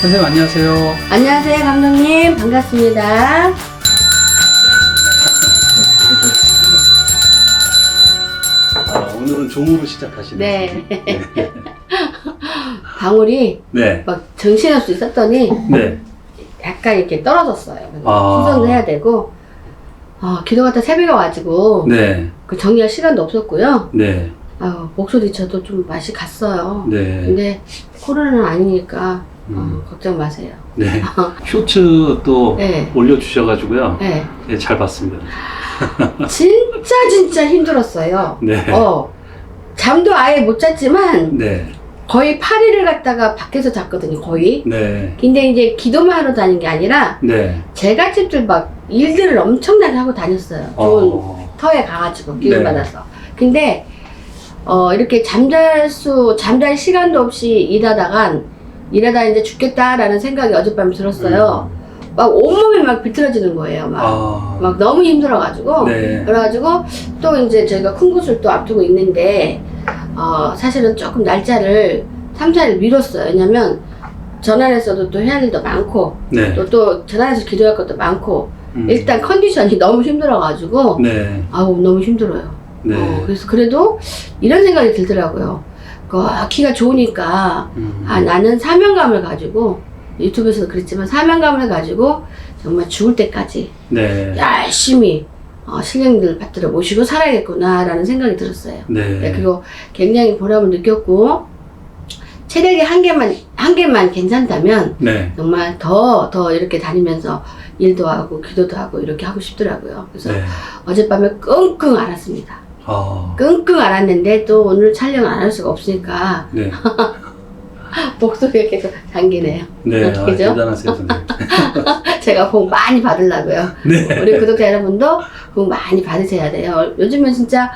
선생님 안녕하세요. 안녕하세요, 감독님. 반갑습니다. 오늘은 종으로 시작하시네요. 네. 방울이 네. 막 정신없이 썼더니 네. 약간 이렇게 떨어졌어요. 아. 수선도 해야 되고, 기도 갔다 새벽에 와가지고, 네. 그 정리할 시간도 없었고요. 네. 목소리 저도 좀 맛이 갔어요. 네. 근데 코로나는 아니니까, 음. 걱정 마세요. 네. 쇼츠 또 네. 올려주셔가지고요. 네. 네, 잘 봤습니다. 진짜 힘들었어요. 네. 잠도 아예 못 잤지만, 네. 거의 8일을 갔다가 밖에서 잤거든요, 거의. 네. 근데 이제 기도만 하러 다닌 게 아니라, 네. 제가 집들 막 일들을 엄청나게 하고 다녔어요. 좋은 터에 가가지고, 기운 네. 받아서. 근데, 이렇게 잠잘 시간도 없이 일하다 이제 죽겠다라는 생각이 어젯밤에 들었어요. 막 온몸이 막 비틀어지는 거예요. 막 너무 힘들어가지고. 네. 그래가지고, 또 이제 저희가 큰 곳을 또 앞두고 있는데, 사실은 조금 날짜를 3, 4일 미뤘어요. 왜냐면 전환에서도 또 해야 할 일도 많고 네. 또 전환에서 기도할 것도 많고 일단 컨디션이 너무 힘들어가지고 네. 너무 힘들어요. 네. 그래서 그래도 이런 생각이 들더라고요. 키가 좋으니까 나는 사명감을 가지고 유튜브에서도 그랬지만 사명감을 가지고 정말 죽을 때까지 네. 열심히 신령들 받들어 모시고 살아야겠구나라는 생각이 들었어요. 네. 그리고 굉장히 보람을 느꼈고, 체력이 한 개만 괜찮다면, 네. 정말 더 이렇게 다니면서 일도 하고, 기도도 하고, 이렇게 하고 싶더라고요. 그래서 네. 어젯밤에 끙끙 앓았습니다. 아. 끙끙 앓았는데, 또 오늘 촬영 안 할 수가 없으니까, 네. 목소리가 계속 잠기네요. 네. 그죠? 대단하세요, 선생님. 제가 복 많이 받으려고요. 네. 우리 구독자 여러분도 복 많이 받으셔야 돼요. 요즘은 진짜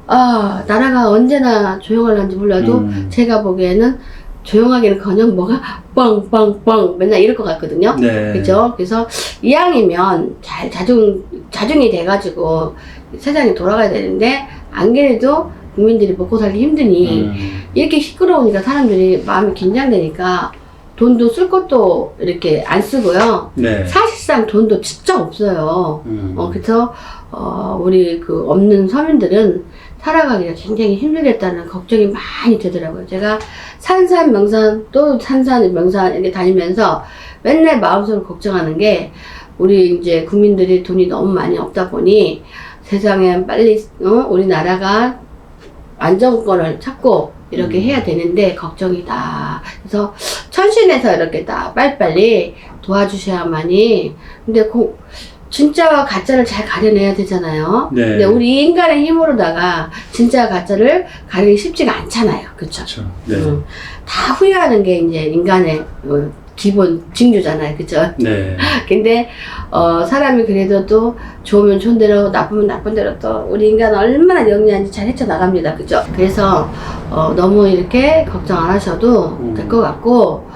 나라가 언제나 조용할런지 몰라도 제가 보기에는 조용하기는커녕 뭐가 뻥뻥뻥 맨날 이럴 것 같거든요. 네. 그죠? 그래서 이왕이면 잘 자중이 돼가지고 세상이 돌아가야 되는데 안 그래도 국민들이 먹고 살기 힘드니 이렇게 시끄러우니까 사람들이 마음이 긴장되니까 돈도 쓸 것도 이렇게 안 쓰고요. 네. 사실상 돈도 진짜 없어요. 그래서 우리 그 없는 서민들은 살아가기가 굉장히 힘들겠다는 걱정이 많이 되더라고요. 제가 산산 명산 또 산산 명산 이렇게 다니면서 맨날 마음속으로 걱정하는 게 우리 이제 국민들이 돈이 너무 많이 없다 보니 세상에 빨리 우리나라가 안정권을 찾고 이렇게 해야 되는데 걱정이다. 그래서 천신에서 이렇게 다 빨리빨리 도와주셔야만이. 근데 진짜와 가짜를 잘 가려내야 되잖아요. 네. 근데 우리 인간의 힘으로다가 진짜와 가짜를 가리기 쉽지가 않잖아요. 그쵸? 네. 다 후회하는 게 이제 인간의 기본 징조잖아요. 그쵸? 네. 근데 사람이 그래도 또 좋으면 좋은 대로 나쁘면 나쁜 대로 또 우리 인간 얼마나 영리한지 잘 헤쳐나갑니다. 그죠? 그래서 너무 이렇게 걱정 안 하셔도 될 것 같고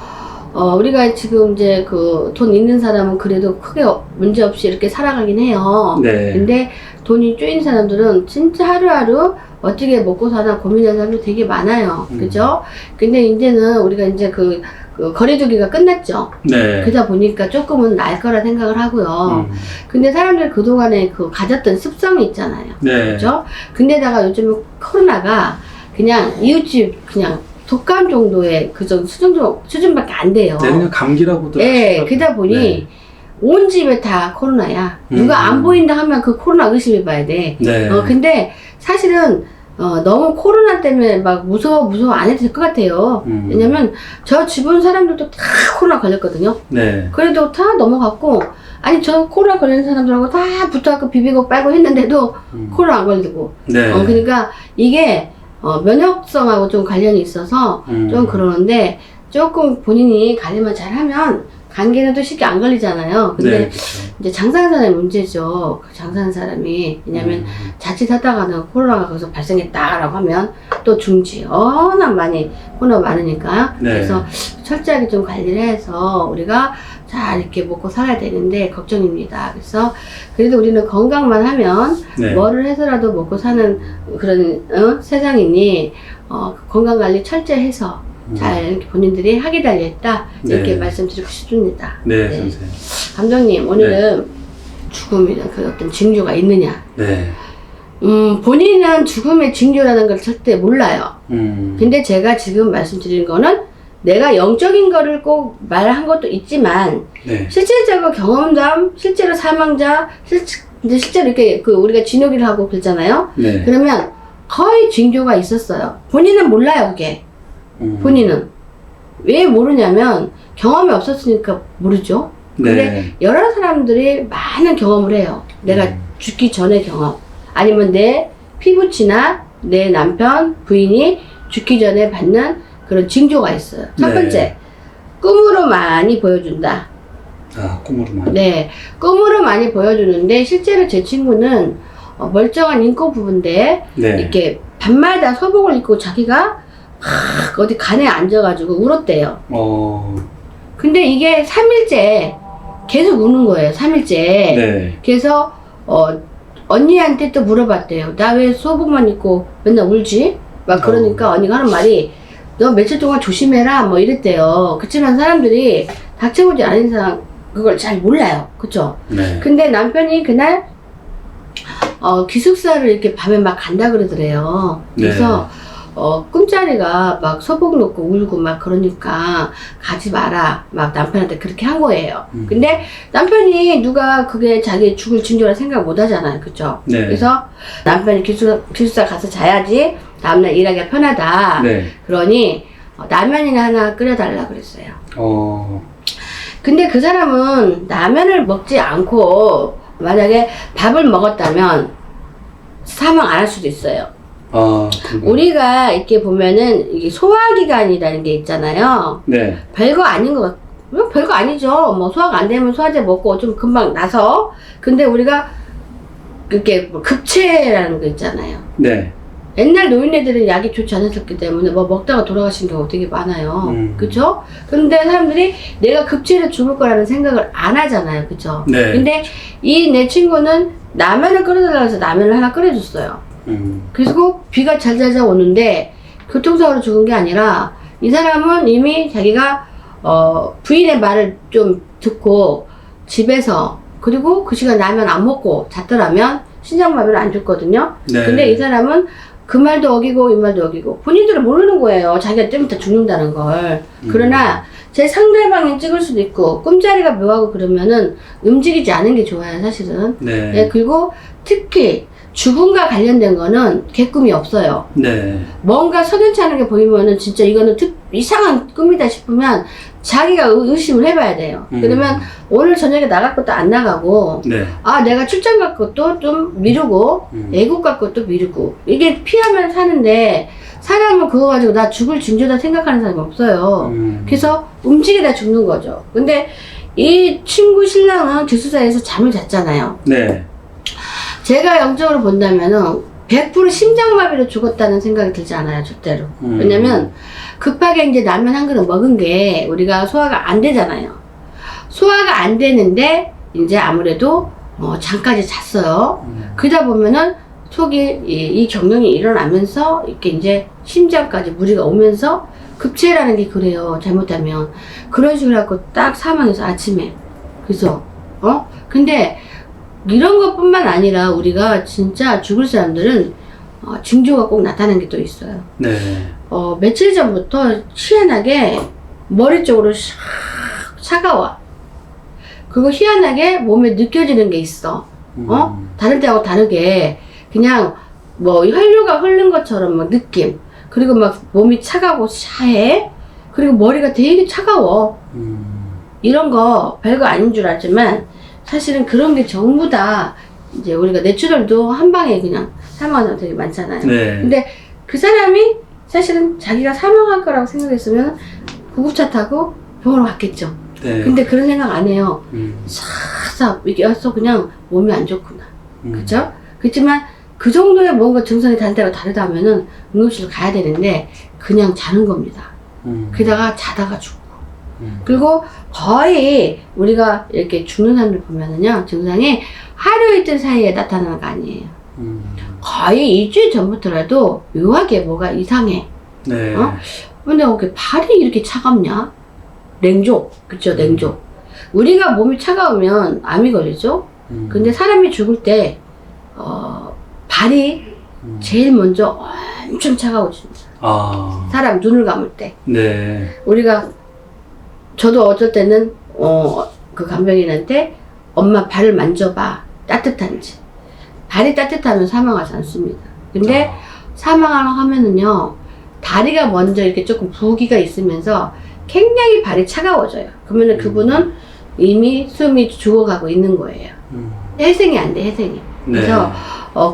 우리가 지금 이제 그 돈 있는 사람은 그래도 크게 문제 없이 이렇게 살아가긴 해요. 네. 근데 돈이 쪼인 사람들은 진짜 하루하루 어떻게 먹고 사나 고민하는 사람들이 되게 많아요. 그죠? 근데 이제는 우리가 이제 그 거리두기가 끝났죠. 네. 그러다 보니까 조금은 나을 거라 생각을 하고요. 근데 사람들 그동안에 가졌던 습성이 있잖아요. 네. 그죠? 근데다가 요즘 코로나가 그냥 이웃집 그냥 독감 정도의 그 정도 수준밖에 안 돼요. 네, 그냥 감기라고도. 네, 그러다 보니 네. 온 집에 다 코로나야. 누가 안 보인다 하면 그 코로나 의심해 봐야 돼. 네. 근데 사실은 너무 코로나 때문에 막 무서워 안 해도 될 것 같아요. 왜냐면 저 주변 사람들도 다 코로나 걸렸거든요. 네. 그래도 다 넘어갔고, 아니 저 코로나 걸린 사람들하고 다 붙어갖고 비비고 빨고 했는데도 코로나 안 걸리고. 네. 그러니까 이게 면역성하고 좀 관련이 있어서 좀 그러는데 조금 본인이 관리만 잘하면 감기는 또 쉽게 안 걸리잖아요. 근데 네, 그쵸. 이제 장사하는 사람이 문제죠. 장사하는 사람이. 왜냐면 자칫하다가는 코로나가 거기서 발생했다라고 하면 또 중지. 워낙 많이 코로나 많으니까. 네. 그래서 철저하게 좀 관리를 해서 우리가 잘 이렇게 먹고 살아야 되는데 걱정입니다. 그래서 그래도 우리는 건강만 하면 네. 뭐를 해서라도 먹고 사는 그런 세상이니 건강관리 철저히 해서 잘 이렇게 본인들이 하게 달려있다. 이렇게 네. 말씀드리고 싶습니다. 네, 네. 선생님. 감독님, 오늘은 죽음이나 그 어떤 징조가 있느냐. 네. 본인은 죽음의 징조라는 걸 절대 몰라요. 근데 제가 지금 말씀드리는 거는 내가 영적인 거를 꼭 말한 것도 있지만, 네. 실질적으로 경험담, 실제로 사망자, 근데 실제로 이렇게 우리가 진료기를 하고 그랬잖아요. 네. 그러면 거의 징조가 있었어요. 본인은 몰라요, 그게. 본인은. 왜 모르냐면 경험이 없었으니까 모르죠. 근데 네. 여러 사람들이 많은 경험을 해요. 내가 죽기 전의 경험. 아니면 내 피부치나 내 남편, 부인이 죽기 전에 받는 그런 징조가 있어요. 첫 네. 번째, 꿈으로 많이 보여준다. 아, 꿈으로만. 네, 꿈으로 많이 보여주는데 실제로 제 친구는 멀쩡한 인코 부부인데 네. 이렇게 밤마다 소복을 입고 자기가 막 어디 간에 앉아가지고 울었대요. 근데 이게 3일째 계속 우는 거예요. 3일째. 네. 그래서 언니한테 또 물어봤대요. 나 왜 소복만 입고 맨날 울지? 막 그러니까 언니가 하는 말이 너 며칠 동안 조심해라 뭐 이랬대요. 그렇지만 사람들이 닥쳐보지 않은 이상 그걸 잘 몰라요. 그쵸? 네. 근데 남편이 그날 기숙사를 이렇게 밤에 막 간다 그러더래요. 그래서 꿈자리가 막 소복 놓고 울고 막 그러니까 가지 마라 막 남편한테 그렇게 한 거예요. 근데 남편이 누가 그게 자기 죽을 징조라 생각 못 하잖아요. 그쵸? 네. 그래서 남편이 기숙사 가서 자야지 다음날 일하기가 편하다. 네. 그러니 라면이나 하나 끓여달라 그랬어요. 근데 그 사람은 라면을 먹지 않고 만약에 밥을 먹었다면 사망 안 할 수도 있어요. 우리가 이렇게 보면은 이게 소화기관이라는 게 있잖아요. 네. 별거 아닌 것 같아요. 별거 아니죠. 뭐 소화가 안 되면 소화제 먹고 좀 금방 나서. 근데 우리가 이렇게 급체라는 거 있잖아요. 네. 옛날 노인네들은 약이 좋지 않았었기 때문에 뭐 먹다가 돌아가신 경우가 되게 많아요. 그쵸? 그런데 사람들이 내가 급체로 죽을 거라는 생각을 안 하잖아요. 그쵸? 네. 근데 이 내 친구는 라면을 끓여달라고 해서 라면을 하나 끓여줬어요. 그리고 비가 잘잘잘 오는데 교통사고로 죽은 게 아니라 이 사람은 이미 자기가 부인의 말을 좀 듣고 집에서 그리고 그 시간 라면 안 먹고 잤더라면 신장마비를 안 줬거든요. 네. 근데 이 사람은 그 말도 어기고 이 말도 어기고 본인들은 모르는 거예요. 자기가 좀 이따 죽는다는 걸. 그러나 제 상대방이 찍을 수도 있고 꿈자리가 묘하고 그러면은 움직이지 않은 게 좋아요. 사실은. 네. 네, 그리고 특히 죽음과 관련된 거는 개꿈이 없어요. 네. 뭔가 석연치 않은 게 보이면은 진짜 이거는 이상한 꿈이다 싶으면 자기가 의심을 해봐야 돼요. 그러면 오늘 저녁에 나갈 것도 안 나가고, 네. 아, 내가 출장 갈 것도 좀 미루고, 애국 갈 것도 미루고, 이게 피하면 사는데, 사람은 그거 가지고 나 죽을 징조다 생각하는 사람이 없어요. 그래서 움직이다 죽는 거죠. 근데 이 친구 신랑은 기숙사에서 잠을 잤잖아요. 네. 제가 영적으로 본다면은 100% 심장마비로 죽었다는 생각이 들지 않아요, 절대로. 왜냐면 급하게 이제 라면 한 그릇 먹은 게 우리가 소화가 안 되잖아요. 소화가 안 되는데 이제 아무래도 잠까지 잤어요. 그러다 보면은 속이 이 경련이 일어나면서 이렇게 이제 심장까지 무리가 오면서 급체라는 게 그래요. 잘못하면 그런 식으로 해갖고 딱 사망해서 아침에. 그래서 근데 이런 것뿐만 아니라 우리가 진짜 죽을 사람들은 징조가 꼭 나타나는 게 또 있어요. 네. 며칠 전부터 희한하게 머리 쪽으로 샥 차가워. 그리고 희한하게 몸에 느껴지는 게 있어. 다른 때하고 다르게 그냥 뭐 혈류가 흐른 것처럼 막 느낌. 그리고 막 몸이 차가고 샤해. 그리고 머리가 되게 차가워. 이런 거 별거 아닌 줄 알지만 사실은 그런 게 전부 다 이제 우리가 뇌출혈도 한 방에 그냥 사망하는 사람 되게 많잖아요. 네. 근데 그 사람이 사실은 자기가 사망할 거라고 생각했으면 구급차 타고 병원으로 갔겠죠. 네. 근데 그런 생각 안 해요. 싹싹 이게 와서 그냥 몸이 안 좋구나. 그쵸? 그렇지만 그 정도의 뭔가 증상이 다른 때가 다르다면은 응급실로 가야 되는데 그냥 자는 겁니다. 게다가 자다가 죽고. 그리고 거의 우리가 이렇게 죽는 사람들 보면은요, 증상이 하루 이틀 사이에 나타나는 거 아니에요. 거의 일주일 전부터라도 묘하게 뭐가 이상해. 네. 근데 어떻게 발이 이렇게 차갑냐? 냉족, 그쵸, 냉족. 우리가 몸이 차가우면 암이 걸리죠? 근데 사람이 죽을 때, 발이 제일 먼저 엄청 차가워집니다. 아. 사람 눈을 감을 때. 네. 저도 어쩔 때는, 그 간병인한테 엄마 발을 만져봐. 따뜻한지. 발이 따뜻하면 사망하지 않습니다. 근데 사망하면은요, 다리가 먼저 이렇게 조금 부기가 있으면서 굉장히 발이 차가워져요. 그러면은 그분은 이미 숨이 죽어가고 있는 거예요. 회생이 안 돼, 회생이. 그래서,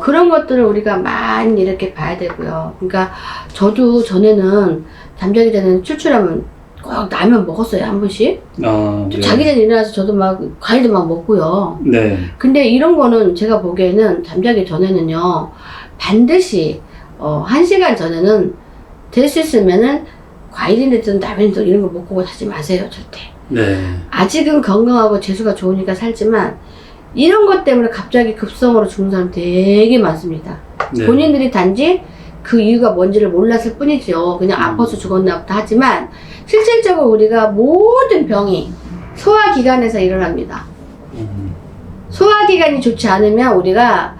그런 것들을 우리가 많이 이렇게 봐야 되고요. 그러니까, 저도 전에는, 잠자기 전에는 출출하면 꼭 라면 먹었어요, 한 번씩. 아, 네. 자기 전에 일어나서 저도 막, 과일도 막 먹고요. 네. 근데 이런 거는 제가 보기에는 잠자기 전에는요, 반드시, 1시간 전에는 될 수 있으면은, 과일이든 라면이든 이런 거 먹고 하지 마세요, 절대. 네. 아직은 건강하고 재수가 좋으니까 살지만 이런 것 때문에 갑자기 급성으로 죽는 사람 되게 많습니다. 네. 본인들이 단지 그 이유가 뭔지를 몰랐을 뿐이죠. 그냥 아파서 죽었나 보다 하지만 실질적으로 우리가 모든 병이 소화기관에서 일어납니다. 소화기관이 좋지 않으면 우리가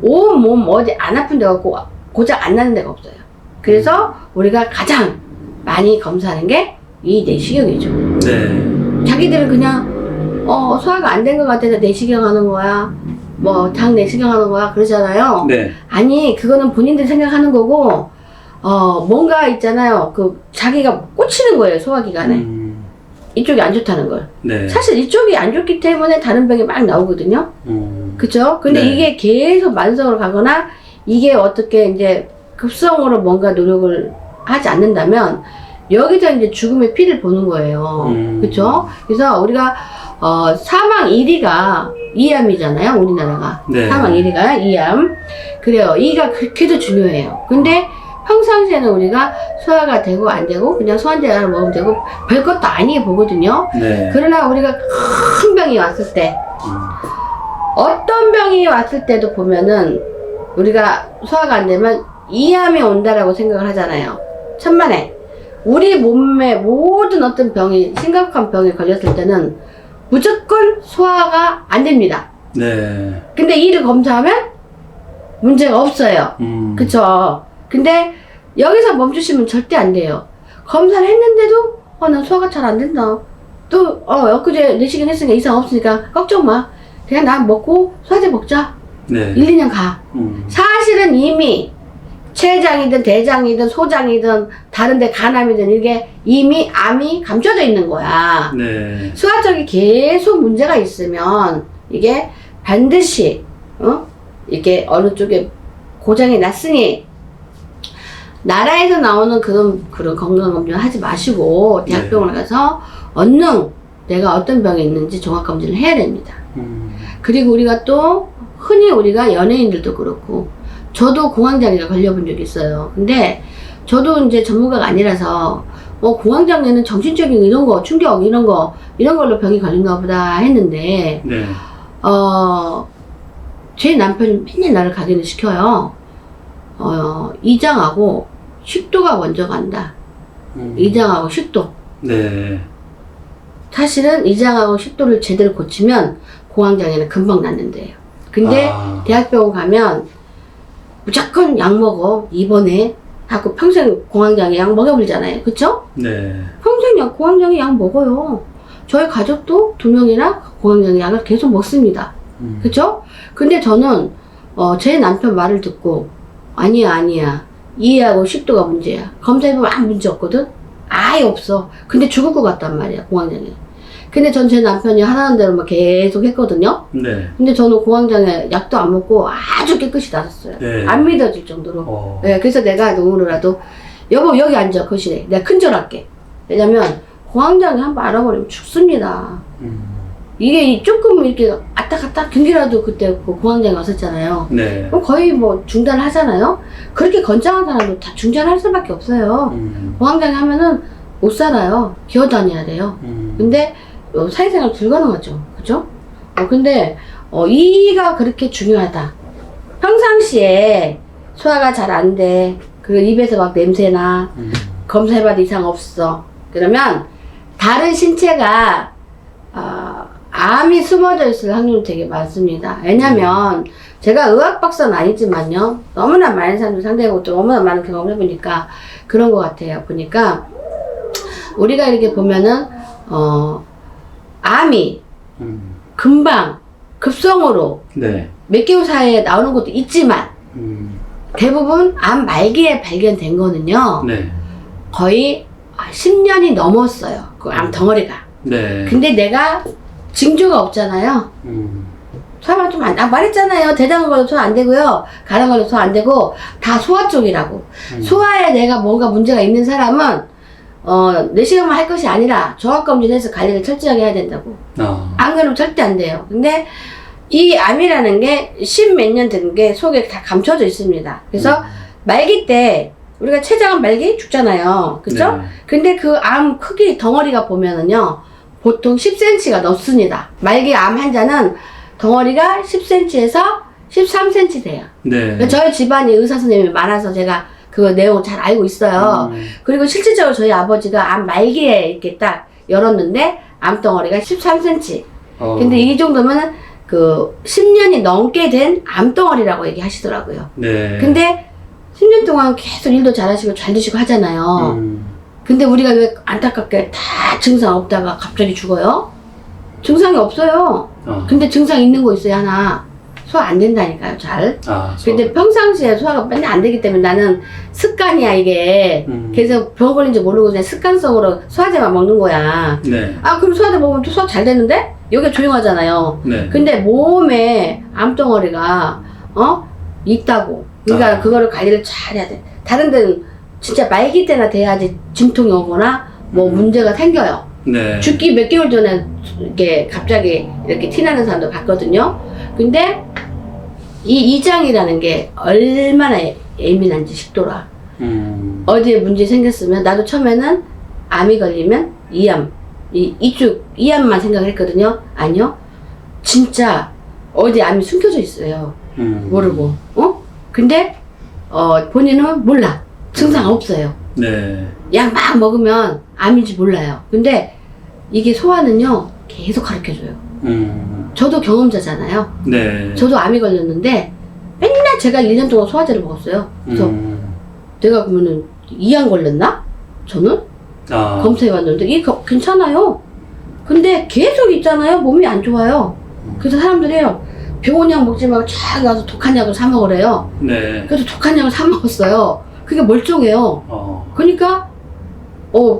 온 몸 어디 안 아픈 데가 없고 고장 안 나는 데가 없어요. 그래서 우리가 가장 많이 검사하는 게 이 내시경이죠. 네. 자기들은 그냥 소화가 안 된 것 같아서 내시경 하는 거야, 뭐 장 내시경 하는 거야 그러잖아요. 네. 아니 그거는 본인들 생각하는 거고 뭔가 있잖아요. 그 자기가 꽂히는 거예요, 소화기관에. 이쪽이 안 좋다는 걸. 네. 사실 이쪽이 안 좋기 때문에 다른 병이 막 나오거든요. 그쵸? 근데 네. 이게 계속 만성으로 가거나 이게 어떻게 이제 급성으로 뭔가 노력을 하지 않는다면 여기서 이제 죽음의 피를 보는 거예요. 그쵸? 그래서 우리가, 사망 1위가 이암이잖아요, 우리나라가. 네. 사망 1위가 이암. 그래요. 이가 그렇게도 중요해요. 근데 평상시에는 우리가 소화가 되고 안 되고 그냥 소환제 하나 먹으면 되고 별것도 아니게 보거든요. 네. 그러나 우리가 큰 병이 왔을 때, 어떤 병이 왔을 때도 보면은 우리가 소화가 안 되면 이암이 온다라고 생각을 하잖아요. 천만에. 우리 몸에 모든 어떤 병이, 심각한 병에 걸렸을 때는 무조건 소화가 안 됩니다. 네. 근데 이를 검사하면 문제가 없어요. 그쵸? 근데 여기서 멈추시면 절대 안 돼요. 검사를 했는데도, 난 소화가 잘 안 된다. 또, 엊그제 내시경 했으니까 이상 없으니까 걱정 마. 그냥 나 먹고 소화제 먹자. 네. 1, 2년 가. 사실은 이미 췌장이든 대장이든 소장이든 다른데 간암이든 이게 이미 암이 감춰져 있는 거야. 네. 소화 쪽이 계속 문제가 있으면 이게 반드시 이게 어느 쪽에 고장이 났으니 나라에서 나오는 그런 건강검진 하지 마시고 대학병원에 가서 얼른 내가 어떤 병이 있는지 종합검진을 해야 됩니다. 그리고 우리가 또 흔히 우리가 연예인들도 그렇고 저도 공황장애가 걸려본 적이 있어요. 근데 저도 이제 전문가가 아니라서 공황장애는 정신적인 이런 거, 충격 이런 걸로 병이 걸린가 보다 했는데 네. 제 남편이 맨날 나를 각인을 시켜요. 이장하고 식도가 먼저 간다. 이장하고 식도. 네. 사실은 이장하고 식도를 제대로 고치면 공황장애는 금방 낫는데요. 근데 대학병원 가면 무조건 약 먹어, 입원해 하고 평생 공황장애 약 먹여버리잖아요. 그쵸? 네. 평생 공황장애 약 먹어요. 저희 가족도 2명이나 공황장애 약을 계속 먹습니다. 그쵸? 근데 저는 제 남편 말을 듣고 아니야 이해하고 식도가 문제야. 검사해보면 아무 문제 없거든? 아예 없어. 근데 죽을 것 같단 말이야, 공황장애. 근데 전 제 남편이 하라는 대로 막 계속 했거든요. 네. 근데 저는 공황장애 약도 안 먹고 아주 깨끗이 나았어요. 네. 안 믿어질 정도로. 네, 그래서 내가 오늘이라도 여보 여기 앉아 거실에 내가 큰절할게. 왜냐면 공황장애 한번 알아버리면 죽습니다. 이게 조금 이렇게 왔다 갔다 경기라도 그때 그 공황장애 왔었잖아요. 네. 그럼 거의 뭐 중단을 하잖아요. 그렇게 건장한 사람도 다 중단할 수밖에 없어요. 공황장애 하면은 못 살아요. 기어다녀야 돼요. 근데 사회생활 불가능하죠. 그죠? 근데 이가 그렇게 중요하다. 평상시에 소화가 잘 안 돼. 그리고 입에서 막 냄새나. 검사해봐도 이상 없어. 그러면 다른 신체가 암이 숨어져 있을 확률이 되게 많습니다. 왜냐면 제가 의학 박사는 아니지만요. 너무나 많은 사람들 상대하고 또 너무나 많은 경험을 해보니까 그런 것 같아요. 보니까 우리가 이렇게 보면은 암이 금방 급성으로 네. 몇 개월 사이에 나오는 것도 있지만 대부분 암 말기에 발견된 거는요. 네. 거의 10년이 넘었어요. 그 암 덩어리가. 네. 근데 내가 징조가 없잖아요. 소화가 좀 말했잖아요. 대장은 걸려도 소화 안 되고요. 간은 걸려도 소화 안 되고 다 소화 쪽이라고. 소화에 내가 뭔가 문제가 있는 사람은 내시경만 할 것이 아니라 종합검진해서 관리를 철저하게 해야 된다고. 안 그러면 절대 안 돼요. 근데 이 암이라는 게 10몇 년 된 게 속에 다 감춰져 있습니다. 그래서 말기 때 우리가 췌장암 말기 죽잖아요. 그죠? 네. 근데 그 암 크기 덩어리가 보면은요. 보통 10cm가 넘습니다. 말기 암 환자는 덩어리가 10cm에서 13cm 돼요. 네. 저희 집안이 의사 선생님이 많아서 제가 그 내용을 잘 알고 있어요. 그리고 실질적으로 저희 아버지가 암 말기에 이렇게 딱 열었는데 암 덩어리가 13cm. 근데 이 정도면 그 10년이 넘게 된 암 덩어리라고 얘기하시더라고요. 네. 근데 10년 동안 계속 일도 잘하시고 잘 드시고 하잖아요. 근데 우리가 왜 안타깝게 다 증상 없다가 갑자기 죽어요? 증상이 없어요. 근데 증상 있는 거 있어요, 하나. 소화 안 된다니까요, 잘. 근데 평상시에 소화가 맨날 안 되기 때문에 나는 습관이야, 이게. 그래서 병 걸린지 모르고 그냥 습관성으로 소화제만 먹는 거야. 네. 그럼 소화제 먹으면 또 소화 잘 되는데? 여기가 조용하잖아요. 네. 근데 몸에 암덩어리가, 있다고. 그러니까 그거를 관리를 잘 해야 돼. 다른 데는 진짜 말기 때나 돼야지 진통이 오거나 뭐 문제가 생겨요. 네. 죽기 몇 개월 전에 이렇게 갑자기 이렇게 티나는 사람도 봤거든요. 근데 이 이장이라는 게 얼마나 예민한지 식도라. 어디에 문제 생겼으면 나도 처음에는 암이 걸리면 이암, 이쪽 이암만 생각을 했거든요. 아니요. 진짜 어디 암이 숨겨져 있어요. 모르고. 근데 본인은 몰라. 증상 없어요. 네. 약 막 먹으면 암인지 몰라요. 근데 이게 소화는요 계속 가르쳐줘요. 저도 경험자잖아요. 네. 저도 암이 걸렸는데 맨날 제가 1년 동안 소화제를 먹었어요. 그래서 내가 그러면은 이암 걸렸나? 저는 검사해봤는데 이게 괜찮아요. 근데 계속 있잖아요. 몸이 안 좋아요. 그래서 사람들이요 병원 약 먹지 말고 쫙 가서 독한 약을 사 먹으래요. 네. 그래서 독한 약을 사 먹었어요. 그게 멀쩡해요. 그러니까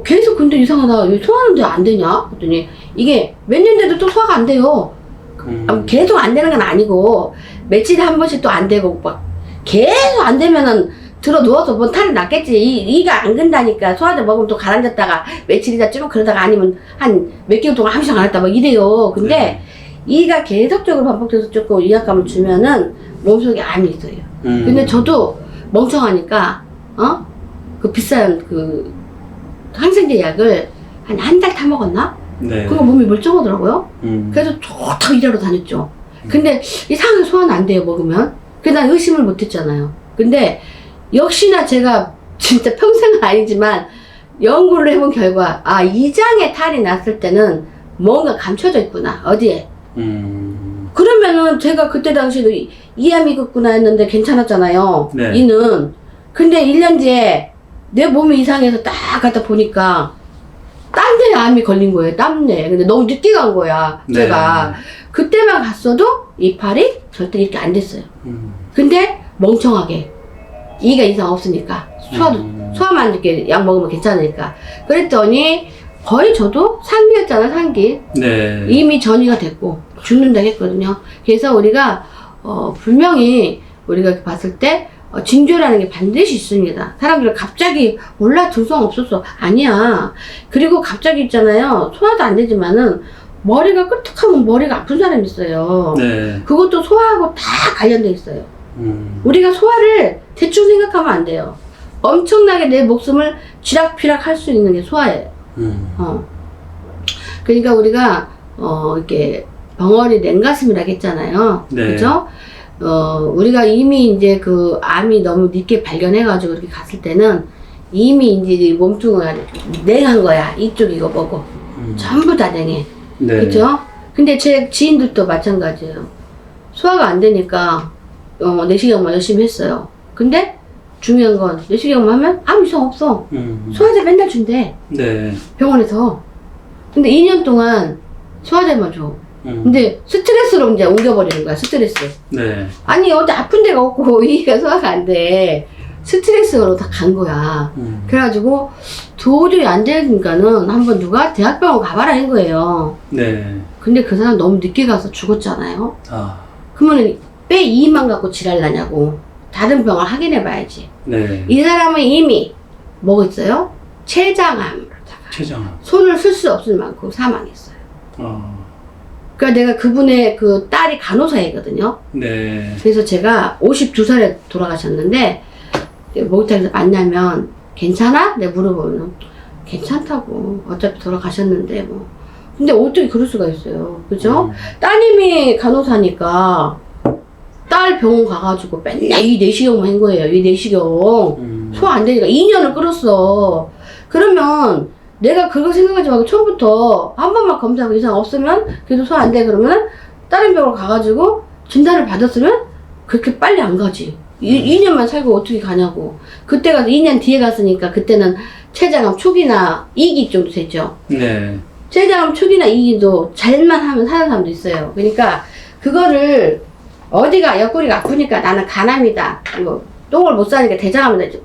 계속 근데 이상하다. 왜 소화하는데 안 되냐? 그랬더니 이게 몇 년 돼도 또 소화가 안 돼요. 계속 안 되는 건 아니고 며칠에 한 번씩 또 안 되고 막 계속 안 되면은 들어 누워서 뭔 탈이 났겠지. 이가 안 근다니까. 소화제 먹으면 또 가라앉았다가 며칠 있다 쭉 그러다가 아니면 한 몇 개월 동안 아무 생각 안 했다 막 이래요. 근데 네. 이가 계속적으로 반복돼서 조금 위약감을 주면은 몸속에 암이 있어요. 근데 저도 멍청하니까 그 비싼 그 항생제 약을 한 달 타 먹었나? 네. 그거 몸이 멀쩡하더라고요. 그래서 좋다고 일하러 다녔죠. 근데 이상하게 소화는 안 돼요, 먹으면. 그래서 난 의심을 못 했잖아요. 근데 역시나 제가 진짜 평생은 아니지만 연구를 해본 결과 이장에 탈이 났을 때는 뭔가 감춰져 있구나. 어디에? 그러면은 제가 그때 당시에도 이암이 있구나 했는데 괜찮았잖아요. 네. 이는. 근데 1년 뒤에 내 몸이 이상해서 딱 갔다 보니까 딴 데에 암이 걸린 거예요. 딴 데. 근데 너무 늦게 간 거야. 네. 제가. 그때만 갔어도 이 팔이 절대 이렇게 안 됐어요. 근데 멍청하게. 이가 이상 없으니까. 소화만 이렇게 약 먹으면 괜찮으니까. 그랬더니 거의 저도 상기였잖아, 상기. 네. 이미 전이가 됐고 죽는다 했거든요. 그래서 우리가 분명히 우리가 봤을 때 징조라는 게 반드시 있습니다. 사람들은 갑자기 몰라 증상 없었어. 아니야. 그리고 갑자기 있잖아요. 소화도 안 되지만은 머리가 끄떡하면 머리가 아픈 사람이 있어요. 네. 그것도 소화하고 다 관련돼 있어요. 우리가 소화를 대충 생각하면 안 돼요. 엄청나게 내 목숨을 쥐락펴락 할 수 있는 게 소화예요. 그러니까 우리가 이렇게 벙어리 냉가슴이라고 했잖아요. 네. 그죠? 우리가 이미 이제 그 암이 너무 늦게 발견해가지고 이렇게 갔을 때는 이미 이제 몸뚱이가 냉한 거야. 이쪽 이거 보고. 전부 다 냉해. 네. 그죠? 근데 제 지인들도 마찬가지예요. 소화가 안 되니까 내시경만 열심히 했어요. 근데 중요한 건 내시경만 하면 아무 이상 없어. 소화제 맨날 준대. 네. 병원에서. 근데 2년 동안 소화제만 줘. 근데 스트레스로 이제 옮겨버리는 거야. 스트레스. 네. 아니 어디 아픈 데가 없고 이가 소화가 안 돼. 스트레스로 다 간 거야. 그래가지고 도저히 안 되니까는 한번 누가 대학병원 가봐라 한 거예요. 네. 근데 그 사람 너무 늦게 가서 죽었잖아요. 아. 그러면 뼈 이만 갖고 지랄 나냐고. 다른 병을 확인해 봐야지. 네. 이 사람은 이미 뭐 있어요? 췌장암. 췌장암. 손을 쓸 수 없을 만큼 사망했어요. 그러니까 내가 그분의 그 딸이 간호사이거든요. 네. 그래서 제가 52살에 돌아가셨는데 목욕탕에서 만나면 괜찮아? 내가 물어보면 괜찮다고. 어차피 돌아가셨는데 뭐. 근데 어떻게 그럴 수가 있어요. 그죠? 따님이 간호사니까 딸 병원 가가지고 맨날 이 내시경만 한 거예요. 이 내시경. 소화 안 되니까 2년을 끌었어. 그러면 내가 그거 생각하지 말고 처음부터 한 번만 검사하고 이상 없으면 그래도 소화 안 돼 그러면 다른 병원 가가지고 진단을 받았으면 그렇게 빨리 안 가지. 2년만 살고 어떻게 가냐고. 그때 가서 2년 뒤에 갔으니까 그때는 췌장암 초기나 2기 정도 됐죠. 네. 췌장암 초기나 2기도 잘만 하면 사는 사람도 있어요. 그러니까 그거를 어디가 옆구리가 아프니까 나는 간암이다. 뭐 똥을 못 싸니까 대장암이다.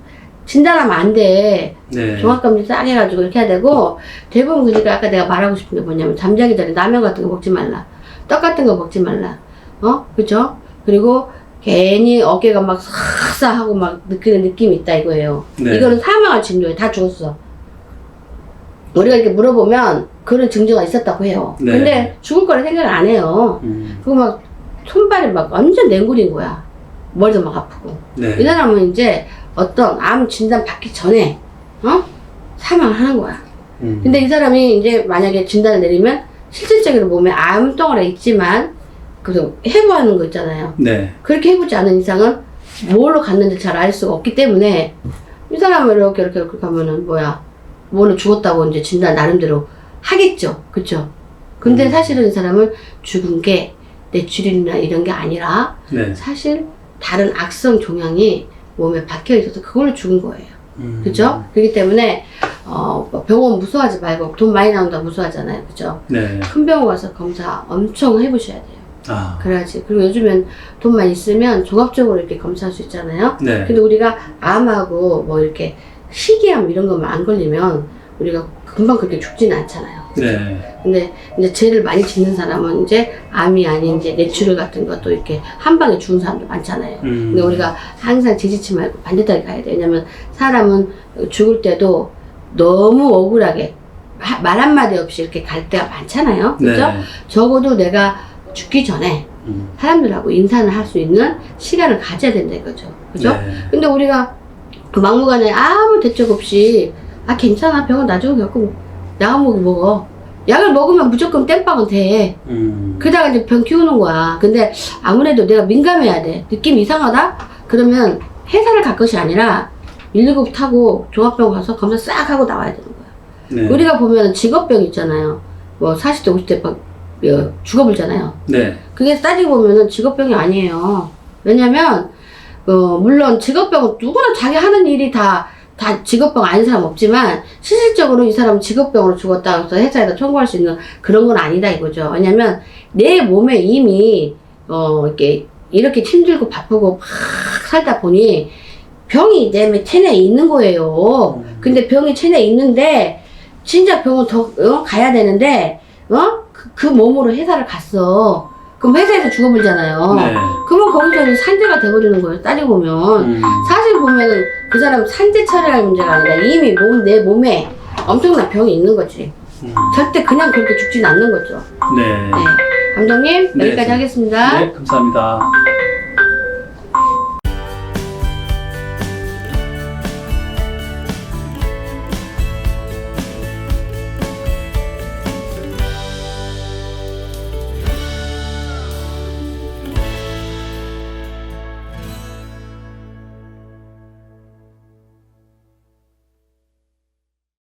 진단하면 안 돼. 네. 종합검진 싸게 해가지고 이렇게 해야 되고 대부분 그러니까 아까 내가 말하고 싶은 게 뭐냐면 잠자기 전에 라면 같은 거 먹지 말라. 떡 같은 거 먹지 말라. 그죠? 그리고 괜히 어깨가 막 싹싹하고 막 느끼는 느낌이 있다 이거예요. 네. 이거는 사망할 징조예요. 다 죽었어. 우리가 이렇게 물어보면 그런 증조가 있었다고 해요. 네. 근데 죽을 거라 생각을 안 해요. 그거 막 손발이 막 완전 냉구린 거야. 머리도 막 아프고. 네. 이 사람은 이제 어떤 암 진단 받기 전에 사망을 하는 거야. 근데 이 사람이 이제 만약에 진단을 내리면 실질적으로 몸에 암덩어리가 있지만 그래서 해부하는 거 있잖아요. 네. 그렇게 해보지 않은 이상은 뭘로 갔는지 잘 알 수가 없기 때문에 이 사람을 이렇게 가면은 뭐는 죽었다고 이제 진단 나름대로 하겠죠. 그쵸? 근데 사실은 이 사람은 죽은 게 뇌출혈이나 이런 게 아니라 네. 사실 다른 악성 종양이 몸에 박혀 있어서 그걸로 죽은 거예요. 그죠? 그렇기 때문에 병원 무서워하지 말고 돈 많이 나온다 무서워하잖아요. 그죠? 네. 큰 병원 가서 검사 엄청 해보셔야 돼요. 아. 그래야지. 그리고 요즘엔 돈만 있으면 종합적으로 이렇게 검사할 수 있잖아요. 네. 근데 우리가 암하고 뭐 이렇게 희귀암 이런 것만 안 걸리면 우리가 금방 그렇게 죽지는 않잖아요. 그죠? 네. 근데 이제 죄를 많이 짓는 사람은 이제 암이 아닌 이제 뇌출혈 같은 것도 이렇게 한 방에 죽은 사람도 많잖아요. 근데 우리가 항상 죄 짓지 말고 반듯하게 가야 돼. 왜냐면 사람은 죽을 때도 너무 억울하게 말 한마디 없이 이렇게 갈 때가 많잖아요. 그죠? 네. 적어도 내가 죽기 전에 사람들하고 인사를 할 수 있는 시간을 가져야 된다 이거죠. 그죠? 네. 근데 우리가 막무가내 아무 대책 없이 괜찮아 병원 나중에 겪고 약을 먹어. 약을 먹으면 무조건 땜빵은 돼. 그러다가 이제 병 키우는 거야. 근데 아무래도 내가 민감해야 돼. 느낌 이상하다? 그러면 회사를 갈 것이 아니라 119 타고 종합병원 가서 검사 싹 하고 나와야 되는 거야. 네. 우리가 보면 직업병 있잖아요. 뭐 40대 50대 막 죽어불잖아요. 네. 그게 따지고 보면은 직업병이 아니에요. 왜냐면 물론 직업병은 누구나 자기 하는 일이 다 직업병 아닌 사람 없지만 실질적으로 이 사람은 직업병으로 죽었다 해서 회사에다 청구할 수 있는 그런 건 아니다 이거죠. 왜냐면 내 몸에 이미 이렇게 힘들고 바쁘고 막 살다 보니 병이 내 체내에 있는 거예요. 근데 병이 체내에 있는데 진짜 병원 더 가야 되는데 그 몸으로 회사를 갔어. 그럼 회사에서 죽어버리잖아요. 네. 그러면 거기서 산재가 돼버리는 거예요. 따지고 보면. 사실 보면은 그 사람 산재 처리할 문제가 아니라 이미 내 몸에 엄청난 병이 있는 거지. 절대 그냥 그렇게 죽지는 않는 거죠. 네. 네. 감독님, 네. 여기까지 하겠습니다. 네, 감사합니다.